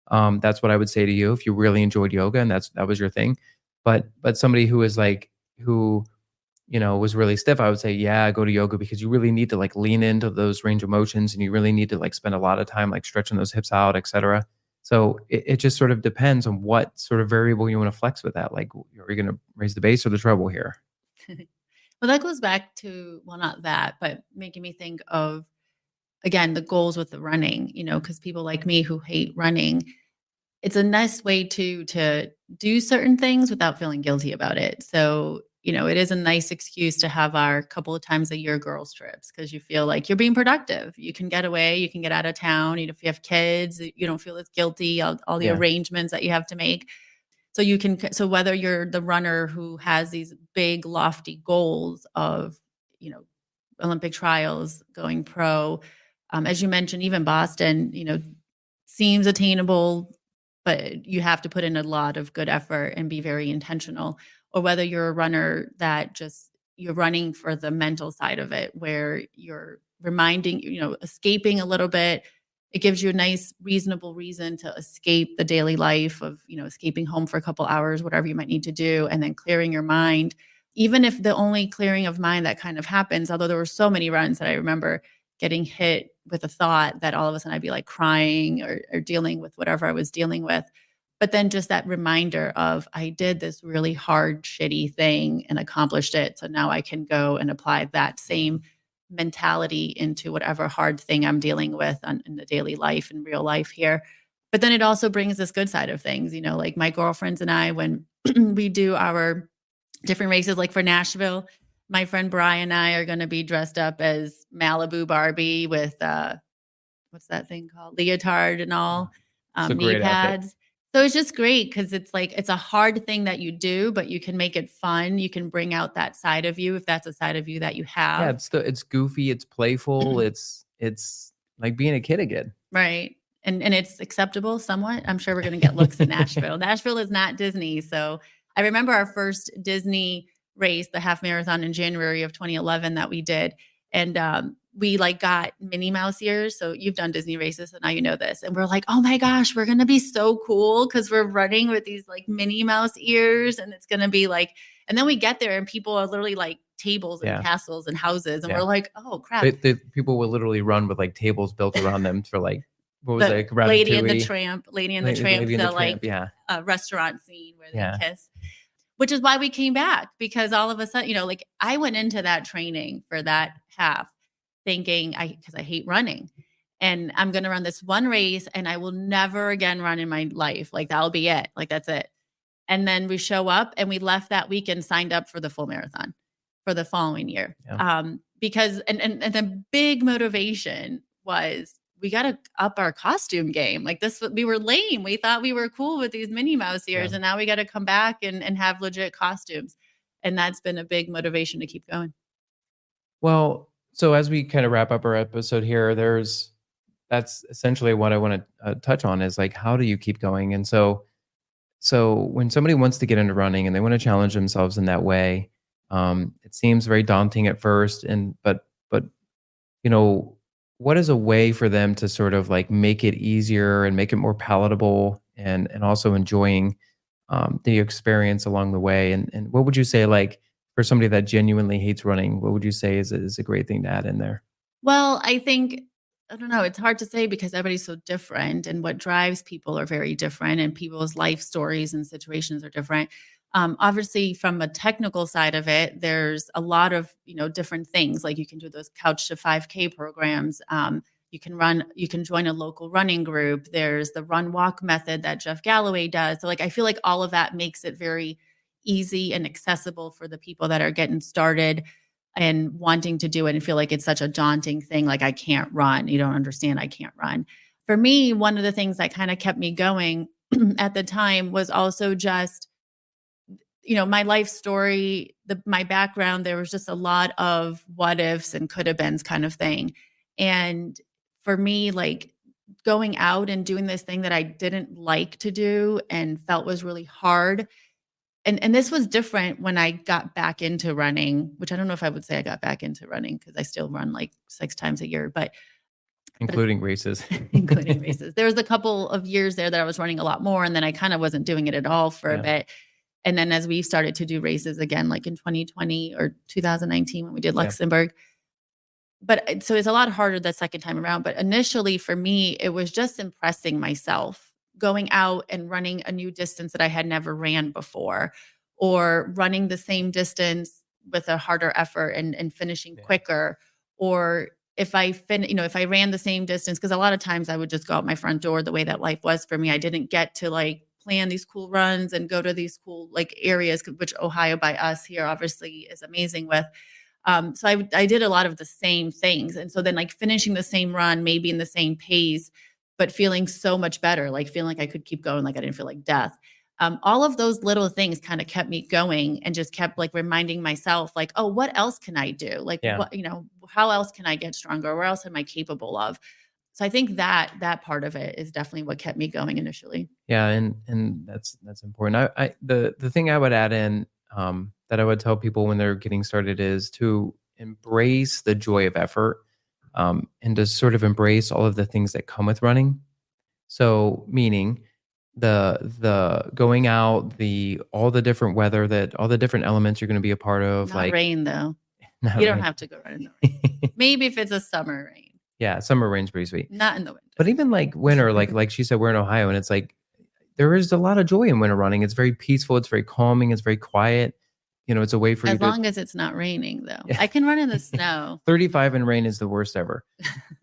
That's what I would say to you if you really enjoyed yoga and that was your thing. But somebody who is like, who, was really stiff, I would say, yeah, go to yoga because you really need to like lean into those range of motions and you really need to like spend a lot of time like stretching those hips out, et cetera. So it just sort of depends on what sort of variable you want to flex with that. Like, are you going to raise the bass or the treble here? Well, that goes back to, well, not that, but making me think of, again, the goals with the running, because people like me who hate running, it's a nice way to do certain things without feeling guilty about it. So, it is a nice excuse to have our couple of times a year girls trips because you feel like you're being productive. You can get away, you can get out of town. If you have kids, you don't feel as guilty, all the Yeah. arrangements that you have to make. So whether you're the runner who has these big lofty goals of, Olympic trials, going pro, as you mentioned, even Boston, seems attainable, but you have to put in a lot of good effort and be very intentional. Or whether you're a runner that just you're running for the mental side of it, where you're reminding, escaping a little bit. It gives you a nice, reasonable reason to escape the daily life of, escaping home for a couple hours, whatever you might need to do, and then clearing your mind. Even if the only clearing of mind that kind of happens, although there were so many runs that I remember getting hit with a thought that all of a sudden I'd be like crying or dealing with whatever I was dealing with. But then just that reminder of, I did this really hard, shitty thing and accomplished it. So now I can go and apply that same mentality into whatever hard thing I'm dealing with in the daily life and real life here. But then it also brings this good side of things, like my girlfriends and I, when we do our different races, like for Nashville, my friend Brian and I are going to be dressed up as Malibu Barbie with, what's that thing called? Leotard and all, It's a knee great outfit. pads. So it's just great because it's like, it's a hard thing that you do, but you can make it fun. You can bring out that side of you if that's a side of you that you Yeah, have. it's goofy, it's playful, it's like being a kid again. Right. And it's acceptable somewhat. I'm sure we're going to get looks in Nashville. Nashville is not Disney. So I remember our first Disney race, the half marathon in January of 2011 that we did. And we like got Minnie Mouse ears. So you've done Disney races, so now you know this. And we're like, oh my gosh, we're gonna be so cool because we're running with these like Minnie Mouse ears, and it's gonna be like. And then we get there, and people are literally like tables and castles and houses, and we're like, oh crap! People will literally run with like tables built around them for like what was it? Lady and the Tramp, the restaurant scene where they kiss. Which is why we came back, because all of a sudden, like I went into that training for that half thinking because I hate running, and I'm going to run this one race and I will never again run in my life. Like that'll be it. Like that's it. And then we show up and we left that week and signed up for the full marathon for the following year. Because the big motivation was we got to up our costume game. Like we were lame. We thought we were cool with these Minnie Mouse ears, and now we got to come back and have legit costumes. And that's been a big motivation to keep going. Well, so as we kind of wrap up our episode here, that's essentially what I want to touch on is like, how do you keep going? And so when somebody wants to get into running and they want to challenge themselves in that way, it seems very daunting at first. But what is a way for them to sort of like make it easier and make it more palatable and also enjoying the experience along the way? And what would you say, like for somebody that genuinely hates running, what would you say is a great thing to add in there? Well, I think, I don't know, it's hard to say because everybody's so different and what drives people are very different and people's life stories and situations are different. Obviously, from a technical side of it, there's a lot of different things. Like you can do those couch to 5K programs. You can join a local running group. There's the run walk method that Jeff Galloway does. So like I feel like all of that makes it very easy and accessible for the people that are getting started and wanting to do it and feel like it's such a daunting thing. Like I can't run. You don't understand. I can't run. For me, one of the things that kind of kept me going at the time was also just my life story, my background. There was just a lot of what ifs and could have beens kind of thing. And for me, like going out and doing this thing that I didn't like to do and felt was really hard. And this was different when I got back into running, which I don't know if I would say I got back into running because I still run like 6 times a year, but including races. Including races. There was a couple of years there that I was running a lot more, and then I kind of wasn't doing it at all for a bit. And then as we started to do races again, like in 2020 or 2019 when we did Luxembourg. But so it's a lot harder the second time around. But initially for me, it was just impressing myself, going out and running a new distance that I had never ran before, or running the same distance with a harder effort and finishing quicker. Or if I if I ran the same distance, because a lot of times I would just go out my front door the way that life was for me. I didn't get to like plan these cool runs and go to these cool like areas, which Ohio by us here obviously is amazing with. So I did a lot of the same things. And so then like finishing the same run, maybe in the same pace, but feeling so much better, like feeling like I could keep going, like I didn't feel like death. All of those little things kind of kept me going and just kept like reminding myself like, oh, what else can I do? Like, what, how else can I get stronger? Where else am I capable of? So I think that part of it is definitely what kept me going initially. Yeah. And that's important. The thing I would add in, that I would tell people when they're getting started is to embrace the joy of effort, and to sort of embrace all of the things that come with running. So meaning the going out, all the different weather, all the different elements you're going to be a part of. Not like rain though. You don't have to go right in the rain. Maybe if it's a summer rain. Yeah, summer rain's pretty sweet. Not in the winter. But even like winter, like she said, we're in Ohio, and it's like there is a lot of joy in winter running. It's very peaceful. It's very calming. It's very quiet. It's a way for you as long as it's not raining, though. I can run in the snow. 35 in rain is the worst ever.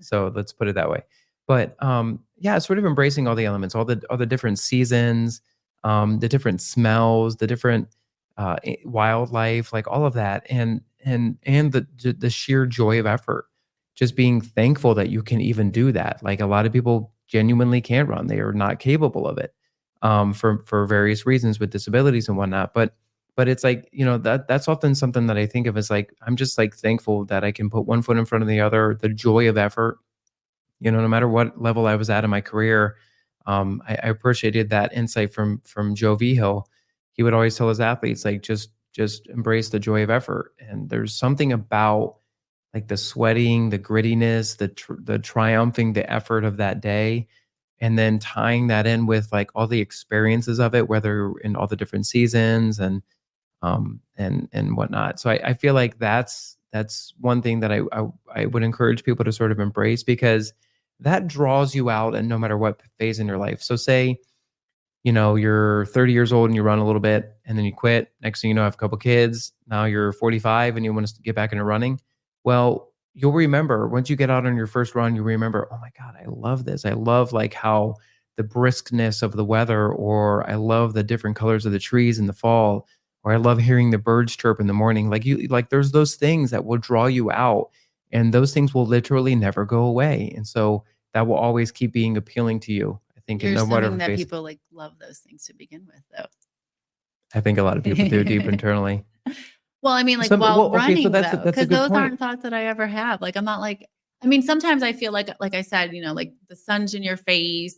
So let's put it that way. But sort of embracing all the elements, all the different seasons, the different smells, the different wildlife, like all of that, and the sheer joy of effort. Just being thankful that you can even do that. Like a lot of people genuinely can't run; they are not capable of it, for various reasons with disabilities and whatnot. But it's like, that's often something that I think of as like, I'm just like thankful that I can put one foot in front of the other. The joy of effort, no matter what level I was at in my career. I appreciated that insight from Joe Vigil. He would always tell his athletes, like, just embrace the joy of effort. And there's something about like the sweating, the grittiness, the triumphing, the effort of that day, and then tying that in with like all the experiences of it, whether in all the different seasons and whatnot. So I feel like that's one thing that I would encourage people to sort of embrace, because that draws you out, and no matter what phase in your life. So say, you're 30 years old and you run a little bit and then you quit. Next thing you know, have a couple kids. Now you're 45 and you want to get back into running. Well, you'll remember once you get out on your first run, you remember, oh my God, I love this. I love like how the briskness of the weather, or I love the different colors of the trees in the fall, or I love hearing the birds chirp in the morning. Like there's those things that will draw you out, and those things will literally never go away. And so that will always keep being appealing to you. I think in You're no matter assuming that face. people like love those things to begin with, though. I think a lot of people do deep internally. Well, I mean, like Some while well, okay, so running that's though, that's a because good those point. aren't thoughts that I ever have. Like, I'm not like, I mean, sometimes I feel like I said, like the sun's in your face,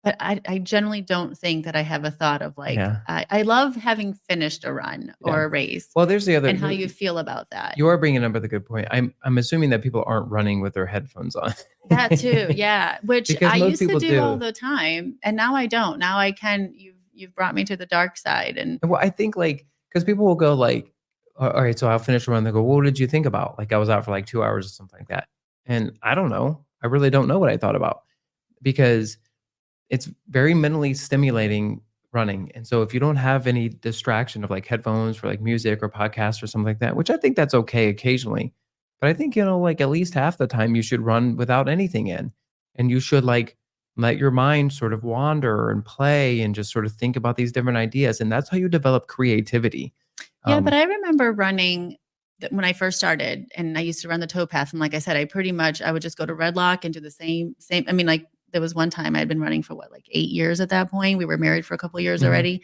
but I generally don't think that I have a thought of like, Yeah. I love having finished a run Yeah. or a race Well, there's the other. and how you feel about that. You are bringing up a good point. I'm assuming that people aren't running with their headphones on. That too, yeah, which Because I most used to people do all do. the time, and now I don't. Now I can. You've brought me to the dark side, and Well, I think like, because people will go like, all right, so I'll finish the run. They go, well, what did you think about? Like I was out for like 2 hours or something like that. And I don't know. I really don't know what I thought about, because it's very mentally stimulating running. And so if you don't have any distraction of like headphones for like music or podcasts or something like that, which I think that's okay occasionally, but I think, like at least half the time you should run without anything in, and you should like let your mind sort of wander and play and just sort of think about these different ideas. And that's how you develop creativity. yeah, but Um, I remember running when I first started, and I used to run the towpath. And like I said, I would just go to Red Lock and do the same. I mean, like there was one time I'd been running for like 8 years at that point. We were married for a couple of years mhm, already.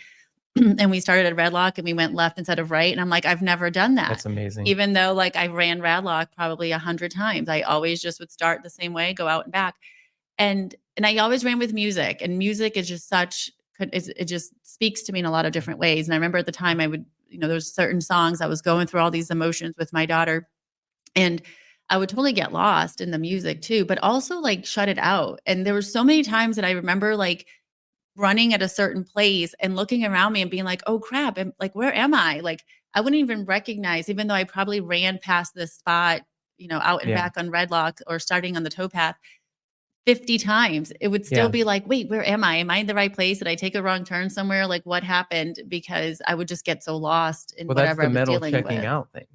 And we started at Red Lock and we went left instead of right. And I'm like, I've never done that. that's amazing. Even though like I ran Red Lock probably 100 times, I always just would start the same way, go out and back. And I always ran with music, and music is just it just speaks to me in a lot of different ways. And I remember at the time I would, there's certain songs I was going through all these emotions with my daughter, and I would totally get lost in the music too, but also like shut it out. And there were so many times that I remember like running at a certain place and looking around me and being like, oh crap, like, where am I? Like, I wouldn't even recognize, even though I probably ran past this spot, out and Yeah. back on Red Lock or starting on the towpath 50 times, it would still Yeah. be like, wait, where am I? Am I in the right place? Did I take a wrong turn somewhere? Like, what happened? Because I would just get so lost in Well, that's whatever the I was mental dealing checking with. out thing.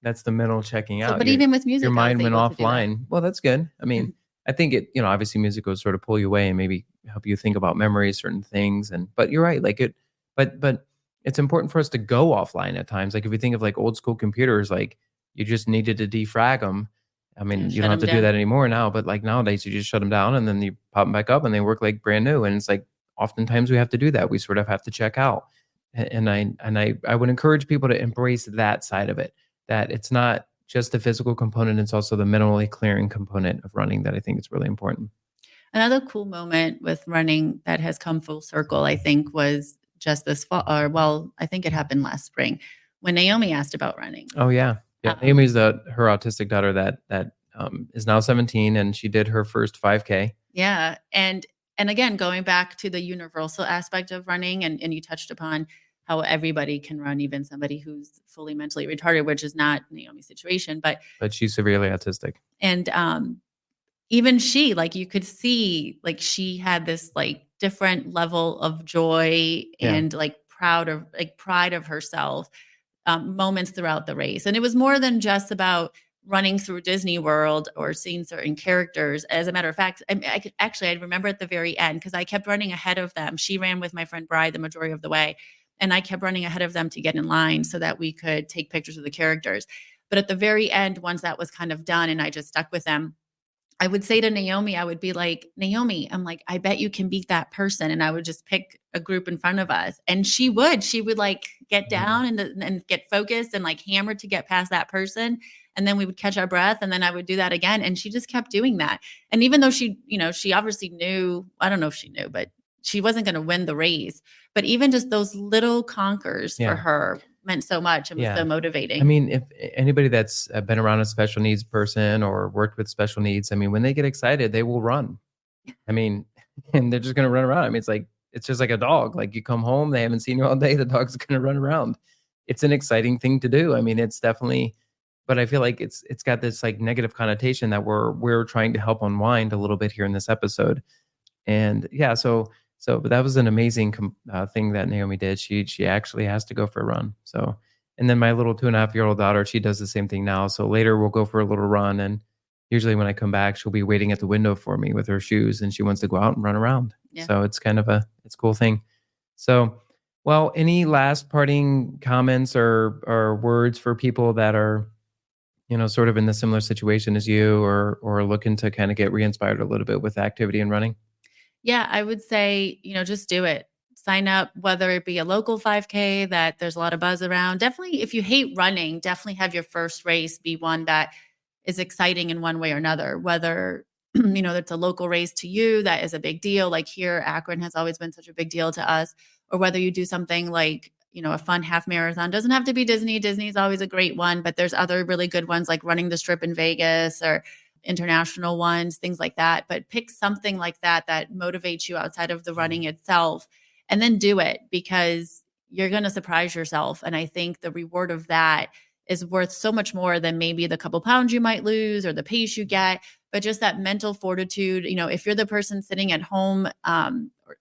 That's the mental checking So, out. but even with Your music, I was mind went able to do that. offline. Well, that's good. I mean, I think it, obviously music will sort of pull you away and maybe help you think about memories, certain things. But you're right. Like but it's important for us to go offline at times. Like if you think of like old school computers, like you just needed to defrag them. I mean, Yeah, you shut don't have 'em to do down. that anymore now, but like nowadays you just shut them down and then you pop them back up and they work like brand new. And it's like, oftentimes we have to do that. We sort of have to check out. And I would encourage people to embrace that side of it, that it's not just the physical component, it's also the mentally clearing component of running that I think is really important. Another cool moment with running that has come full circle, I think, was just this fall, or well, I think it happened last spring when Naomi asked about running. Oh yeah. Yeah. Um, Amy's her autistic daughter that is now 17, and she did her first 5K. Yeah. And again, going back to the universal aspect of running, and you touched upon how everybody can run, even somebody who's fully mentally retarded, which is not Naomi's situation. But But she's severely autistic. and even she, like you could see, like she had this like different level of joy Yeah. and like pride of herself moments throughout the race. And it was more than just about running through Disney World or seeing certain characters. As a matter of fact, I remember at the very end, because I kept running ahead of them. She ran with my friend Bri the majority of the way. And I kept running ahead of them to get in line so that we could take pictures of the characters. But at the very end, once that was kind of done and I just stuck with them, I would say to Naomi, I would be like, Naomi, I'm like, I bet you can beat that person. And I would just pick a group in front of us. And she would like get down and get focused and like hammer to get past that person. And then we would catch our breath. And then I would do that again. And she just kept doing that. And even though she, she obviously knew, I don't know if she knew, but she wasn't going to win the race. But even just those little conquers Yeah. for her meant so much and was so Yeah. I motivating. mean, if anybody that's been around a special needs person or worked with special needs, I mean, when they get excited, they will run. I mean, and they're just gonna run around. I mean, it's just like a dog. Like you come home, they haven't seen you all day, the dog's gonna run around. It's an exciting thing to do. I mean, it's definitely, but I feel like it's got this like negative connotation that we're trying to help unwind a little bit here in this episode. And yeah, but that was an amazing thing that Naomi did. She actually has to go for a run. So, and then my little 2.5-year-old daughter, she does the same thing now. So later we'll go for a little run, and usually when I come back, she'll be waiting at the window for me with her shoes, and she wants to go out and run around. Yeah. So it's kind of it's a cool thing. So, well, any last parting comments or words for people that are, sort of in the similar situation as you, or looking to kind of get re-inspired a little bit with activity and running? Yeah, I would say, just do it. Sign up, whether it be a local 5K that there's a lot of buzz around. Definitely, if you hate running, definitely have your first race be one that is exciting in one way or another. Whether, it's a local race to you that is a big deal. Like here, Akron has always been such a big deal to us. Or whether you do something like, a fun half marathon. Doesn't have to be Disney. Disney's always a great one, but there's other really good ones like running the Strip in Vegas or international ones, things like that. But pick something like that that motivates you outside of the running itself, and then do it, because you're going to surprise yourself. And I think the reward of that is worth so much more than maybe the couple pounds you might lose or the pace you get, but just that mental fortitude. If you're the person sitting at home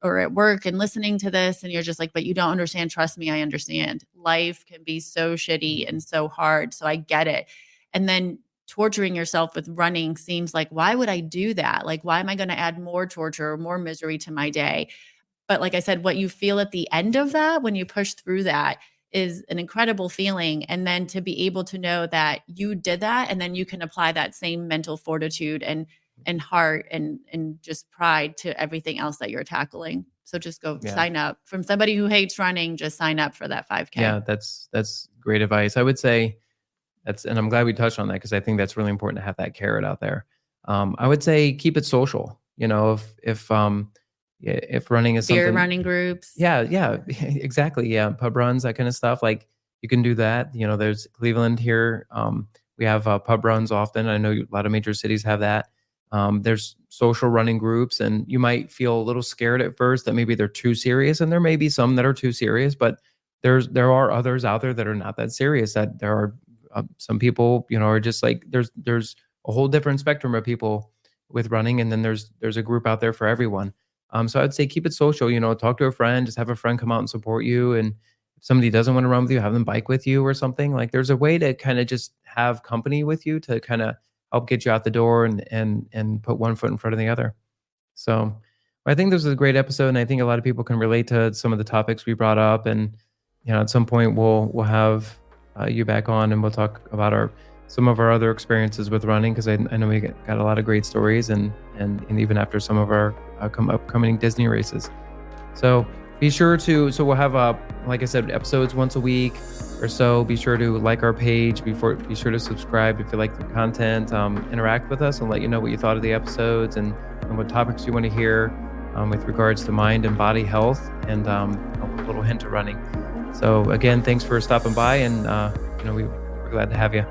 or at work and listening to this and you're just like, but you don't understand, trust me, I understand. Life can be so shitty and so hard. So I get it. And then torturing yourself with running seems like, why would I do that? Like, why am I going to add more torture or more misery to my day? But like I said, what you feel at the end of that, when you push through that, is an incredible feeling. And then to be able to know that you did that, and then you can apply that same mental fortitude and heart and just pride to everything else that you're tackling. So just go sign up. From somebody who hates running, just sign up for that 5K. Yeah, that's great advice. I would say and I'm glad we touched on that, because I think that's really important to have that carrot out there. I would say keep it social. If running is Beer something, running groups. yeah, exactly. Yeah. Pub runs, that kind of stuff. Like you can do that. There's Cleveland here. We have pub runs often. I know a lot of major cities have that. There's social running groups, and you might feel a little scared at first that maybe they're too serious, and there may be some that are too serious, but there are others out there that are not that serious. That there are some people, are just like, there's a whole different spectrum of people with running, and then there's a group out there for everyone. So I'd say keep it social. Talk to a friend, just have a friend come out and support you, and if somebody doesn't want to run with you, have them bike with you or something. Like there's a way to kind of just have company with you to kind of help get you out the door and put one foot in front of the other. So I think this was a great episode, and I think a lot of people can relate to some of the topics we brought up. And at some point we'll have you back on, and we'll talk about some of our other experiences with running, because I know we got a lot of great stories, and even after some of our upcoming Disney races. So be sure to, we'll have, like I said, episodes once a week or so. Be sure to like our page, be sure to subscribe if you like the content, interact with us and let you know what you thought of the episodes, and what topics you want to hear with regards to mind and body health, and a little hint of running. So again, thanks for stopping by, and we're glad to have you.